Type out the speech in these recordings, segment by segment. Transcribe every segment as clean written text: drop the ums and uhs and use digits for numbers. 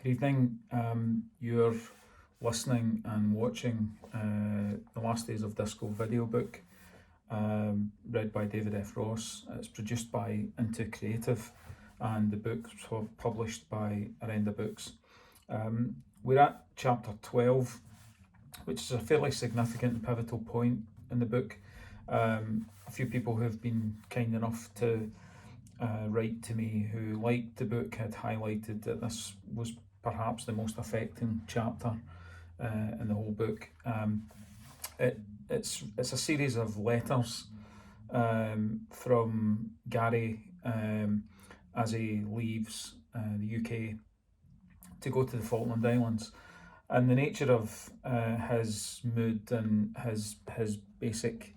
Good evening. You're listening and watching The Last Days of Disco Videobook, read by David F. Ross. It's produced by Into Creative, and the book was published by Orenda Books. We're at chapter 12, which is a fairly significant and pivotal point in the book. A few people who have been kind enough to write to me who liked the book had highlighted that this was perhaps the most affecting chapter in the whole book. It's a series of letters from Gary as he leaves the UK to go to the Falkland Islands, and the nature of his mood and his basic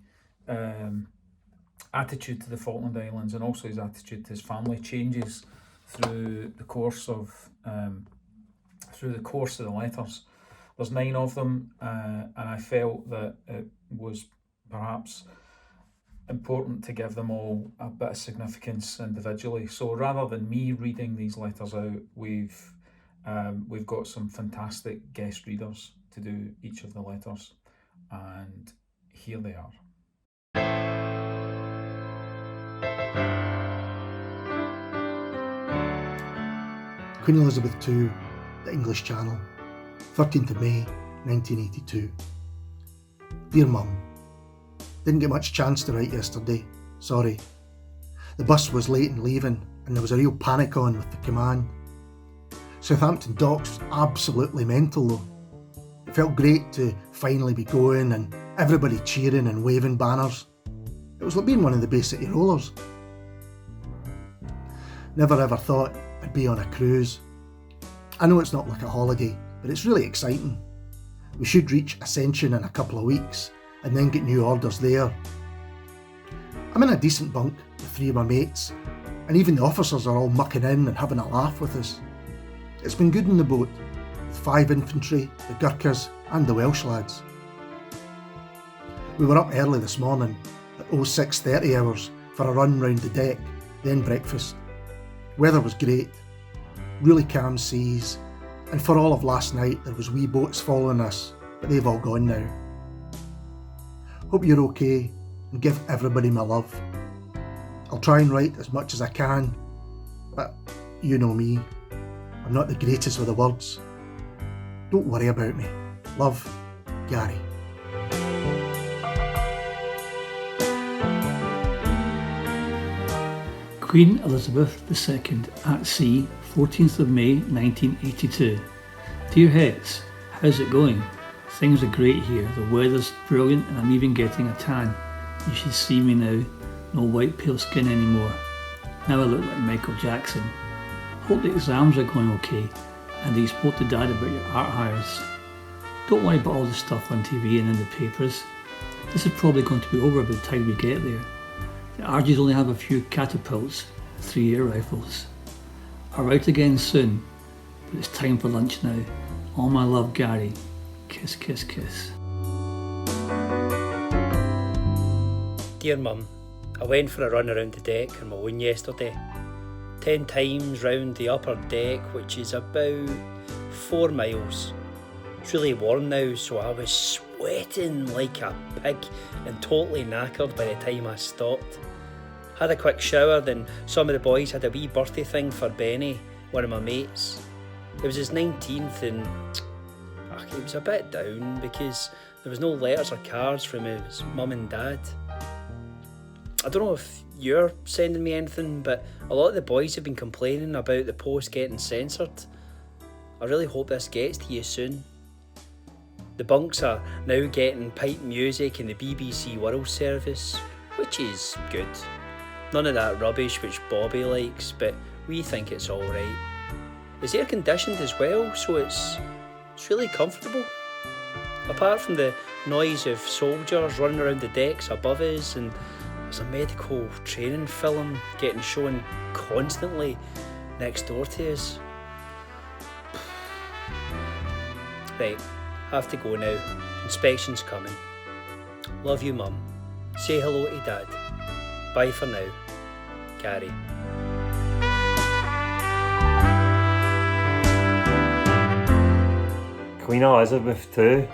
attitude to the Falkland Islands, and also his attitude to his family, changes through the course of the letters. There's 9 of them, and I felt that it was perhaps important to give them all a bit of significance individually. So rather than me reading these letters out, we've got some fantastic guest readers to do each of the letters, and here they are. Queen Elizabeth II, the English Channel, 13th of May 1982. Dear Mum, didn't get much chance to write yesterday, sorry. The bus was late in leaving and there was a real panic on with the command. Southampton Docks was absolutely mental though. It felt great to finally be going and everybody cheering and waving banners. It was like being one of the Bay City Rollers. Never ever thought I'd be on a cruise. I know it's not like a holiday, but it's really exciting. We should reach Ascension in a couple of weeks and then get new orders there. I'm in a decent bunk with 3 of my mates, and even the officers are all mucking in and having a laugh with us. It's been good in the boat, with 5 infantry, the Gurkhas and the Welsh lads. We were up early this morning at 06:30 hours for a run round the deck, then breakfast. Weather was great, really calm seas, and for all of last night there was wee boats following us, but they've all gone now. Hope you're okay and give everybody my love. I'll try and write as much as I can, but you know me, I'm not the greatest with the words. Don't worry about me. Love, Gary. Queen Elizabeth II at sea, 14th of May 1982. Dear Hetz, how's it going? Things are great here, the weather's brilliant and I'm even getting a tan. You should see me now, no white pale skin anymore. Now I look like Michael Jackson. Hope the exams are going okay and that you spoke to Dad about your art hires. Don't worry about all the stuff on TV and in the papers. This is probably going to be over by the time we get there. The RGs only have a few catapults, 3 air rifles. Are out again soon, but it's time for lunch now. All my love, Gary. Kiss, kiss, kiss. Dear Mum, I went for a run around the deck on my own yesterday. 10 times round the upper deck, which is about 4 miles. It's really warm now, so I was sweating like a pig and totally knackered by the time I stopped. Had a quick shower, then some of the boys had a wee birthday thing for Benny, one of my mates. It was his 19th and he was a bit down because there was no letters or cards from his mum and dad. I don't know if you're sending me anything, but a lot of the boys have been complaining about the post getting censored. I really hope this gets to you soon. The bunks are now getting pipe music in the BBC World Service, which is good. None of that rubbish which Bobby likes, but we think it's alright. It's air conditioned as well, so it's really comfortable. Apart from the noise of soldiers running around the decks above us, and there's a medical training film getting shown constantly next door to us. Right, have to go now. Inspection's coming. Love you, Mum. Say hello to Dad. Bye for now. Gary. Queen Elizabeth II,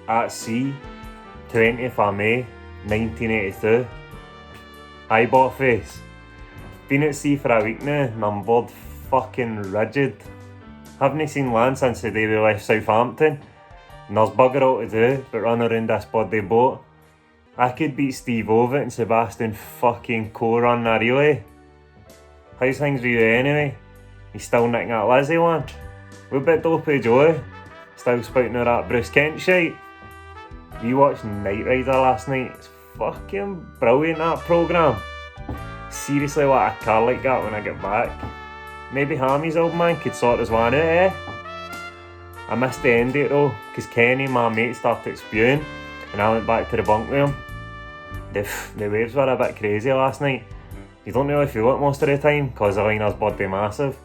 at sea, 20th of May, 1982. Aye, botface. Been at sea for a week now and I'm bored fucking rigid. Haven't seen land since the day we left Southampton, and there's bugger all to do but run around this bloody boat. I could beat Steve Ovett and Sebastian fucking Coe on a relay. How's things with you anyway? You still nicking at Lizzie land? What about Dopey Joey? Still spouting her that Bruce Kent shite? We watched Knight Rider last night. It's fucking brilliant, that programme. Seriously, what a car like that when I get back. Maybe Hammy's old man could sort us one out, eh? I missed the end of it though, because Kenny, my mate, started spewing and I went back to the bunk with him. The waves were a bit crazy last night. You don't really feel it most of the time because the liner's bloody massive.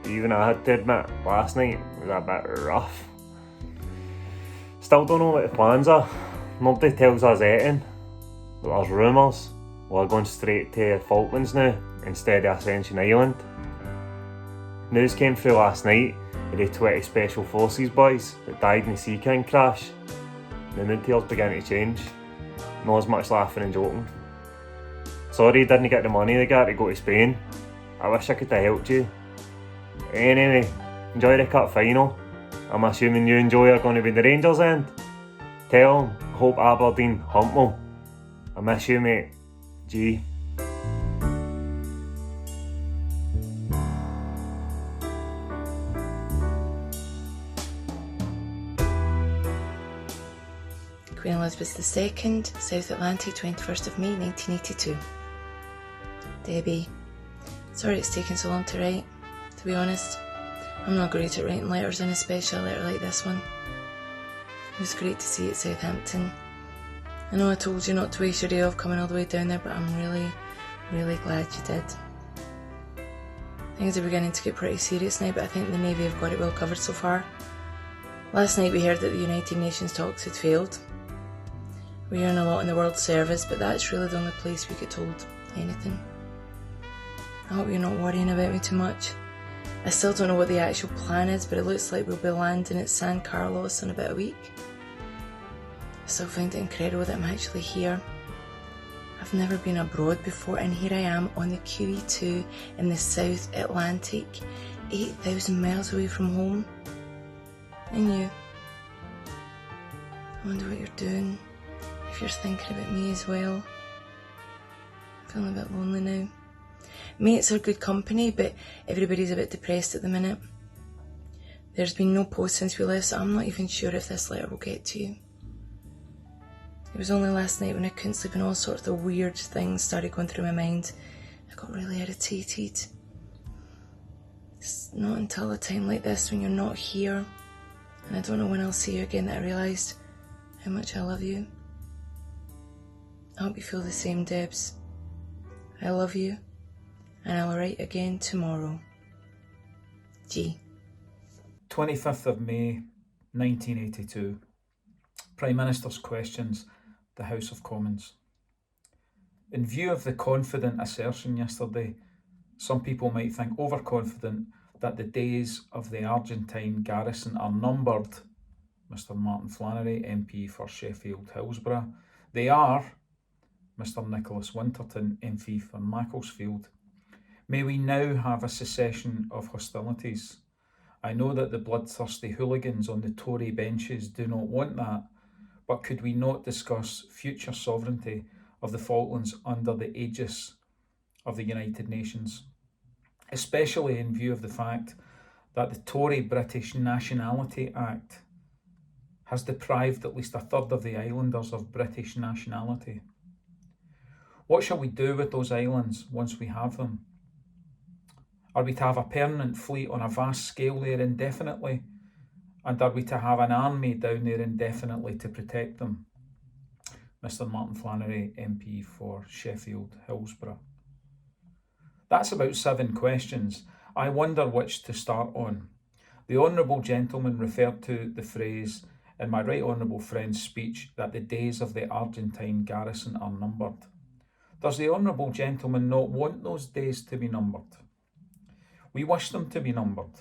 But even I had to admit, last night was a bit rough. Still don't know what the plans are. Nobody tells us anything. But there's rumours we're going straight to Falklands now instead of Ascension Island. News came through last night of the 20 Special Forces boys that died in the Sea King crash. The mood tears began to change. Not as much laughing and joking. Sorry didn't get the money they got to go to Spain. I wish I could have helped you. Anyway, enjoy the cup final. I'm assuming you and Joey are going to be the Rangers end. Tell them, hope Aberdeen hump them. I miss you, mate. G. Queen Elizabeth II, South Atlantic, 21st of May 1982. Debbie, sorry it's taken so long to write. To be honest, I'm not great at writing letters, and especially a letter like this one. It was great to see you at Southampton. I know I told you not to waste your day off coming all the way down there, but I'm really glad you did. Things are beginning to get pretty serious now, but I think the Navy have got it well covered so far. Last night we heard that the United Nations talks had failed. We earn a lot in the World Service, but that's really the only place we get told anything. I hope you're not worrying about me too much. I still don't know what the actual plan is, but it looks like we'll be landing at San Carlos in about a week. I still find it incredible that I'm actually here. I've never been abroad before, and here I am on the QE2 in the South Atlantic, 8,000 miles away from home. And you. I wonder what you're doing, if you're thinking about me as well. I'm feeling a bit lonely now. Mates are good company, but everybody's a bit depressed at the minute. There's been no post since we left, so I'm not even sure if this letter will get to you. It was only last night when I couldn't sleep and all sorts of weird things started going through my mind. I got really irritated. It's not until a time like this when you're not here, and I don't know when I'll see you again, that I realised how much I love you. I hope you feel the same, Debs. I love you, and I'll write again tomorrow. G. 25th of May 1982. Prime Minister's questions the House of Commons. In view of the confident assertion yesterday, some people might think overconfident that the days of the Argentine garrison are numbered. Mr. Martin Flannery, MP for Sheffield Hillsborough. They are. Mr. Nicholas Winterton, MP for Macclesfield. May we now have a cessation of hostilities. I know that the bloodthirsty hooligans on the Tory benches do not want that, but could we not discuss future sovereignty of the Falklands under the aegis of the United Nations, especially in view of the fact that the Tory British Nationality Act has deprived at least a third of the islanders of British nationality? What shall we do with those islands once we have them? Are we to have a permanent fleet on a vast scale there indefinitely? And are we to have an army down there indefinitely to protect them? Mr. Martin Flannery, MP for Sheffield Hillsborough. That's about 7 questions. I wonder which to start on. The Honourable Gentleman referred to the phrase in my Right Honourable friend's speech that the days of the Argentine garrison are numbered. Does the Honourable Gentleman not want those days to be numbered? We wish them to be numbered.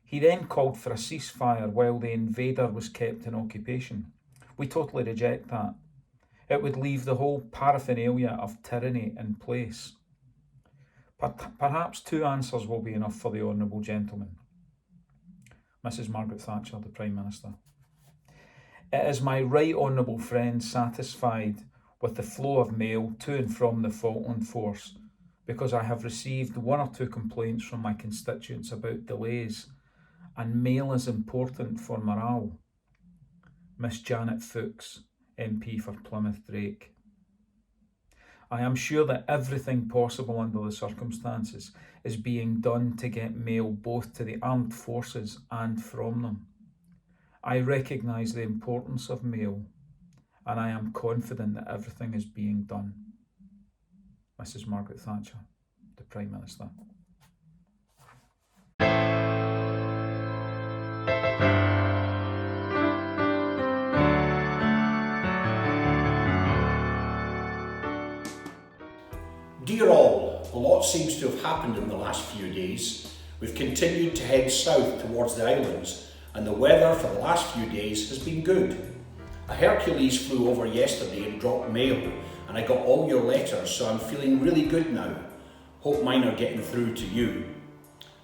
He then called for a ceasefire while the invader was kept in occupation. We totally reject that. It would leave the whole paraphernalia of tyranny in place. Perhaps 2 answers will be enough for the Honourable Gentleman. Mrs. Margaret Thatcher, the Prime Minister. It is my right honourable friend satisfied with the flow of mail to and from the Falkland Force, because I have received 1 or 2 complaints from my constituents about delays, and mail is important for morale. Miss Janet Fuchs, MP for Plymouth Drake. I am sure that everything possible under the circumstances is being done to get mail both to the armed forces and from them. I recognise the importance of mail, and I am confident that everything is being done. Mrs. Margaret Thatcher, the Prime Minister. Dear all, a lot seems to have happened in the last few days. We've continued to head south towards the islands, and the weather for the last few days has been good. A Hercules flew over yesterday and dropped mail, and I got all your letters, so I'm feeling really good now. Hope mine are getting through to you.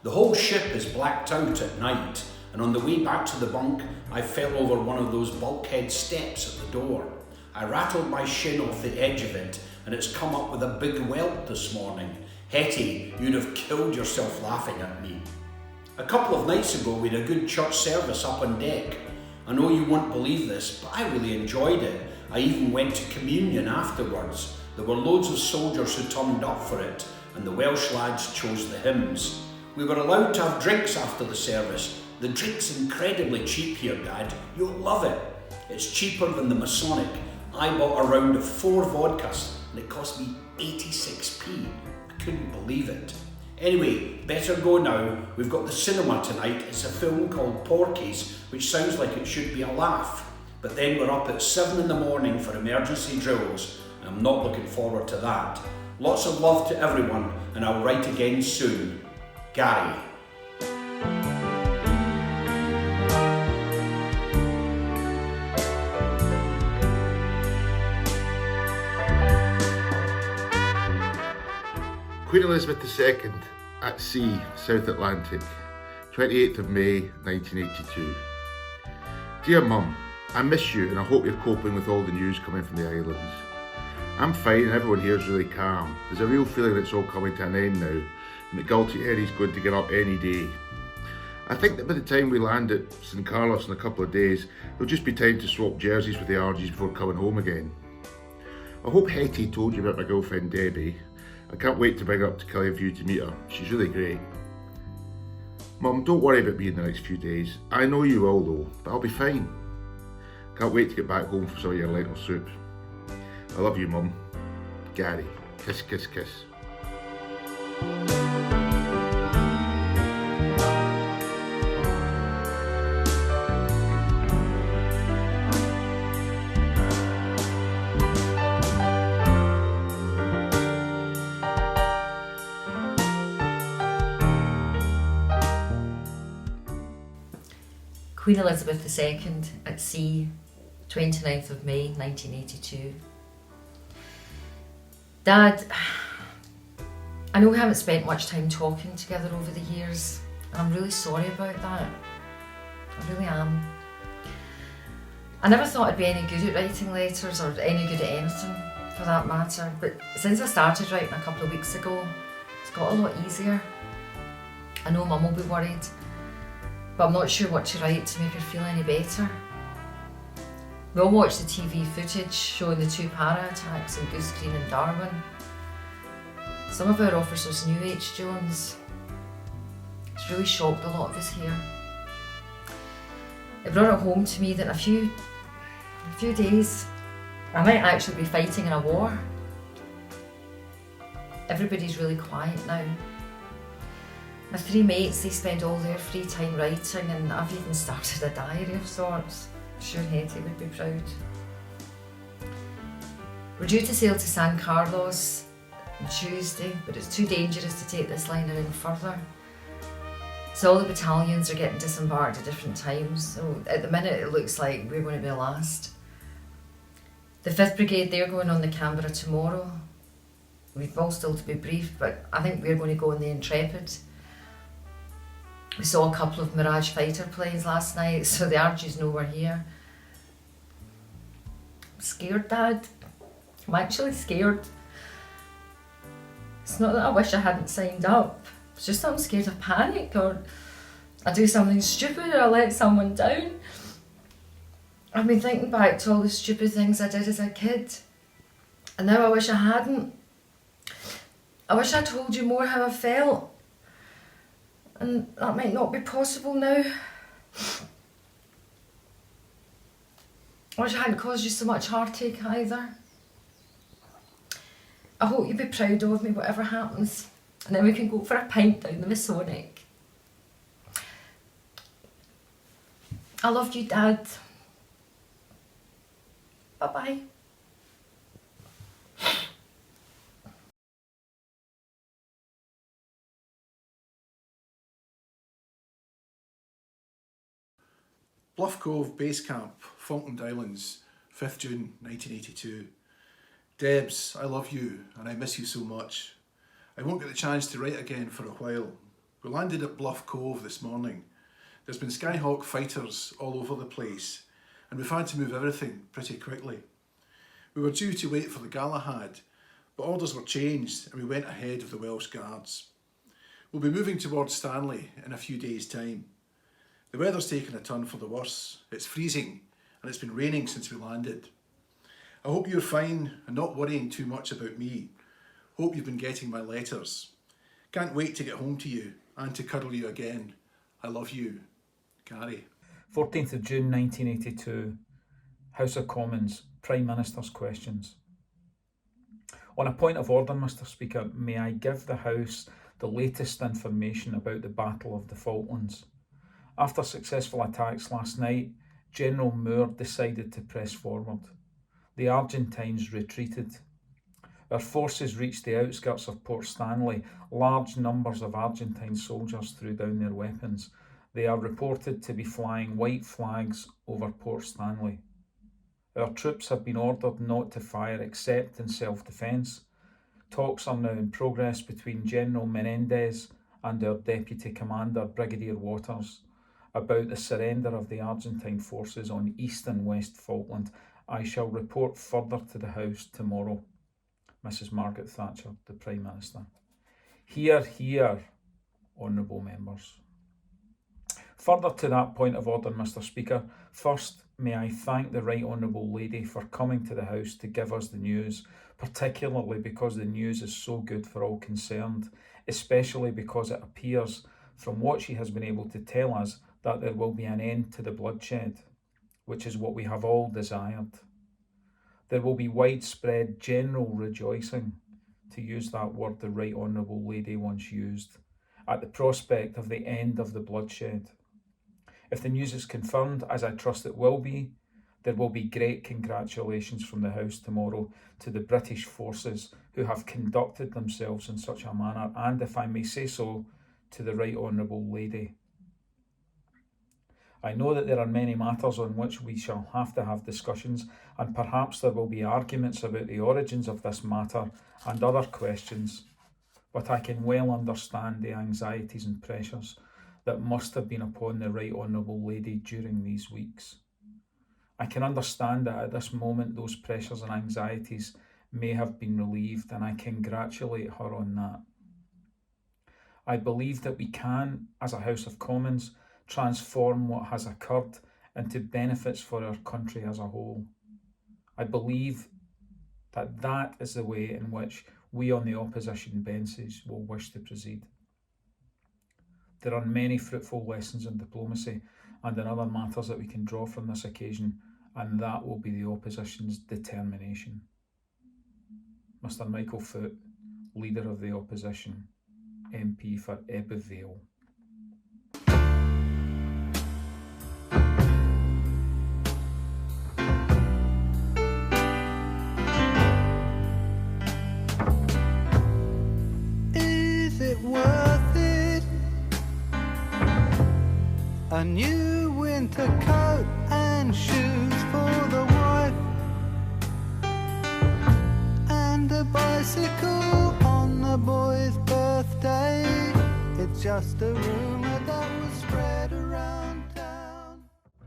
The whole ship is blacked out at night, and on the way back to the bunk, I fell over one of those bulkhead steps at the door. I rattled my shin off the edge of it, and it's come up with a big welt this morning. Hetty, you'd have killed yourself laughing at me. A couple of nights ago we had a good church service up on deck. I know you won't believe this, but I really enjoyed it. I even went to communion afterwards. There were loads of soldiers who turned up for it, and the Welsh lads chose the hymns. We were allowed to have drinks after the service. The drink's incredibly cheap here, Dad. You'll love it. It's cheaper than the Masonic. I bought a round of 4 vodkas, and it cost me 86p. I couldn't believe it. Anyway, better go now. We've got the cinema tonight. It's a film called Porky's, which sounds like it should be a laugh. But then we're up at 7 in the morning for emergency drills, and I'm not looking forward to that. Lots of love to everyone, and I'll write again soon. Gary. Queen Elizabeth II, at sea, South Atlantic, 28th of May 1982. Dear Mum, I miss you and I hope you're coping with all the news coming from the islands. I'm fine and everyone here is really calm. There's a real feeling that it's all coming to an end now and that Galty Eddie's going to get up any day. I think that by the time we land at St Carlos in a couple of days, there'll just be time to swap jerseys with the RGs before coming home again. I hope Hetty told you about my girlfriend Debbie. I can't wait to bring her up to Killian for you to meet her. She's really great. Mum, don't worry about me in the next few days. I know you will though, but I'll be fine. Can't wait to get back home for some of your lentil soup. I love you, Mum. Gary. Kiss, kiss, kiss. Queen Elizabeth II at sea, 29th of May 1982. Dad, I know we haven't spent much time talking together over the years, and I'm really sorry about that. I really am. I never thought I'd be any good at writing letters or any good at anything for that matter, but since I started writing a couple of weeks ago, it's got a lot easier. I know Mum will be worried, but I'm not sure what to write to make her feel any better. We all watched the TV footage showing the 2 para attacks in Goose Green and Darwin. Some of our officers knew H. Jones. It's really shocked a lot of us here. It brought it home to me that in a few days I might actually be fighting in a war. Everybody's really quiet now. My 3 mates, they spend all their free time writing, and I've even started a diary of sorts. I'm sure Hetty would be proud. We're due to sail to San Carlos on Tuesday, but it's too dangerous to take this liner any further. So all the battalions are getting disembarked at different times. So at the minute it looks like we're going to be the last. The 5th Brigade, they're going on the Canberra tomorrow. We've all still to be briefed, but I think we're going to go on the Intrepid. We saw a couple of Mirage fighter planes last night, so the Argies know we're here. I'm scared, Dad. I'm actually scared. It's not that I wish I hadn't signed up. It's just that I'm scared of panic, or I do something stupid, or I let someone down. I've been thinking back to all the stupid things I did as a kid, and now I wish I hadn't. I wish I told you more how I felt, and that might not be possible now. I wish I hadn't caused you so much heartache either. I hope you'll be proud of me whatever happens, and then we can go for a pint down the Masonic. I love you, Dad. Bye-bye. Bluff Cove Base Camp, Falkland Islands, 5th June 1982. Debs, I love you and I miss you so much. I won't get the chance to write again for a while. We landed at Bluff Cove this morning. There's been Skyhawk fighters all over the place and we've had to move everything pretty quickly. We were due to wait for the Galahad, but orders were changed and we went ahead of the Welsh Guards. We'll be moving towards Stanley in a few days' time. The weather's taken a turn for the worse. It's freezing and it's been raining since we landed. I hope you're fine and not worrying too much about me. Hope you've been getting my letters. Can't wait to get home to you and to cuddle you again. I love you. Gary. 14th of June 1982. House of Commons. Prime Minister's questions. On a point of order, Mr Speaker, may I give the House the latest information about the Battle of the Falklands? After successful attacks last night, General Moore decided to press forward. The Argentines retreated. Our forces reached the outskirts of Port Stanley. Large numbers of Argentine soldiers threw down their weapons. They are reported to be flying white flags over Port Stanley. Our troops have been ordered not to fire except in self-defence. Talks are now in progress between General Menendez and our Deputy Commander, Brigadier Waters, about the surrender of the Argentine forces on East and West Falkland. I shall report further to the House tomorrow. Mrs Margaret Thatcher, the Prime Minister. Hear, hear, honourable members. Further to that point of order, Mr Speaker, first may I thank the Right Honourable Lady for coming to the House to give us the news, particularly because the news is so good for all concerned, especially because it appears from what she has been able to tell us that there will be an end to the bloodshed, which is what we have all desired. There will be widespread general rejoicing, to use that word the Right Honourable Lady once used, at the prospect of the end of the bloodshed. If the news is confirmed, as I trust it will be, there will be great congratulations from the House tomorrow to the British forces who have conducted themselves in such a manner, and, if I may say so, to the Right Honourable Lady. I know that there are many matters on which we shall have to have discussions, and perhaps there will be arguments about the origins of this matter and other questions, but I can well understand the anxieties and pressures that must have been upon the Right Honourable Lady during these weeks. I can understand that at this moment those pressures and anxieties may have been relieved, and I congratulate her on that. I believe that we can, as a House of Commons, transform what has occurred into benefits for our country as a whole. I believe that that is the way in which we on the opposition benches will wish to proceed. There are many fruitful lessons in diplomacy and in other matters that we can draw from this occasion, and that will be the opposition's determination. Mr Michael Foot, Leader of the Opposition, MP for Ebba Vale. Is it worth it? a new winter coat and shoes for the wife, and a bicycle on the boy's birthday. It's just a room